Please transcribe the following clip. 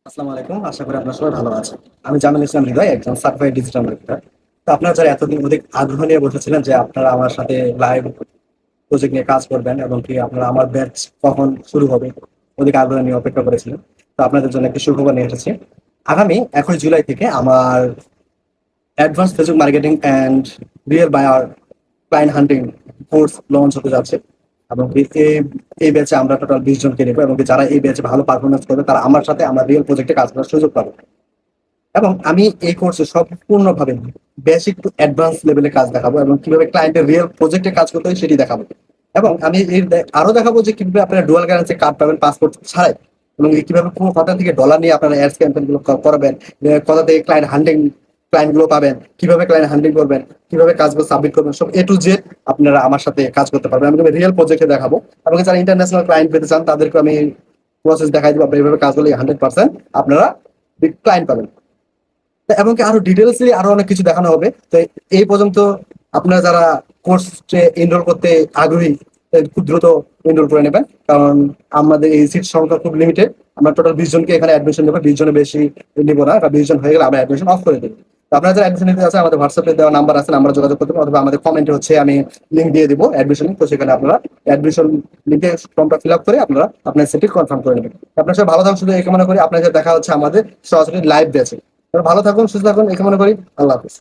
আসসালামু আলাইকুম। আশা করি আপনার সবাই ভালো আছেন। আমি জামিল ইসলাম হৃদয়, একজন সার্টিফাইড ডিজিটাল মার্কেটার। তো আপনারা যারা এতদিন অধিক আগ্রহ নিয়ে বসেছিলেন যে আপনারা আমার সাথে লাইভ প্রজেক্ট নিয়ে কাজ করবেন এবং কি আপনারা আমার ব্যাচ কখন শুরু হবে অধিক আগ্রহ নিয়ে অপেক্ষা করেছিলেন। তো আপনাদের জন্য একটি সুখবর নিয়ে এসেছি। আগামী 1 জুলাই থেকে আমার advance Facebook marketing and real buyer client hunting course launch হতে যাচ্ছে। এবং কি এই ব্যাচে আমরা টোটাল 20 জনকে নেবো এবং কি যারা এই ব্যাচে ভালো পারফরমেন্স করবে তারা আমার সাথে আমার রিয়েল প্রজেক্টে কাজ করার সুযোগ পাবে। এবং আমি এই কোর্সে সম্পূর্ণভাবে বেসিক টু অ্যাডভান্স লেভেলে কাজ দেখাবো এবং কিভাবে ক্লায়েন্টের রিয়েল প্রজেক্টে কাজ করতে হয় সেটি দেখাবো। এবং আমি আরো দেখাবো যে কিভাবে আপনারা ডুয়াল কারেন্সি কার্ড পাবেন পাসপোর্ট ছাড়াই, এবং কিভাবে কোন কোথা থেকে ডলার নিয়ে আপনারা অ্যাডস ক্যাম্পেইন গুলো করাবেন, কোথা থেকে ক্লায়েন্ট গুলো পাবেন, কিভাবে ক্লায়েন্ট হ্যান্ডলিং করবেন, কিভাবে কাজগুলো সাবমিট করবেন, সব A to Z আপনারা আমার সাথে কাজ করতে পারবেন। আমি রিয়েল প্রজেক্টে দেখাবো এবং যারা ইন্টারন্যাশনাল ক্লায়েন্ট পেতে চান তাদেরকে আমি প্রসেস দেখাই দিব। আপনারা এইভাবে কাজগুলো 100% আপনারা ক্লায়েন্ট পাবেন। তো এবং কি আরো ডিটেলসলি আরো অনেক কিছু দেখানো হবে। তো এই পর্যন্ত আপনারা যারা কোর্সে এনরোল করতে আগ্রহী খুব দ্রুত এনরোল করে নেবেন, কারণ আমাদের এই সিট সংখ্যা খুব লিমিটেড। আমরা টোটাল 20 জনকে এখানে অ্যাডমিশন নেবো, 20 জনের বেশি নিবো না, বা 20 জন হয়ে গেলে আমরা অ্যাডমিশন অফ করে দেবো। তো আপনারা যারা অ্যাডমিশন নিতে আছে আমাদের হোয়াটসঅ্যাপে দেওয়া নাম্বার আছে, আমরা যোগাযোগ করতে পারবো, অথবা আমাদের কমেন্টে হচ্ছে আমি লিঙ্ক দিয়ে দিব অ্যাডমিশন। তো সেখানে আপনারা অ্যাডমিশন লিঙ্কে ফর্মটা ফিল আপ করে আপনারা আপনার সিটি কনফার্ম করে নেবেন। আপনার সবাই ভালো থাকুন, শুধু এই কামনা করি। আপনাদের দেখা হচ্ছে আমাদের সরাসরি লাইভ ব্যাচে। ভালো থাকুন, সুস্থ থাকুন, এই কামনা করি। আল্লাহ হাফিজ।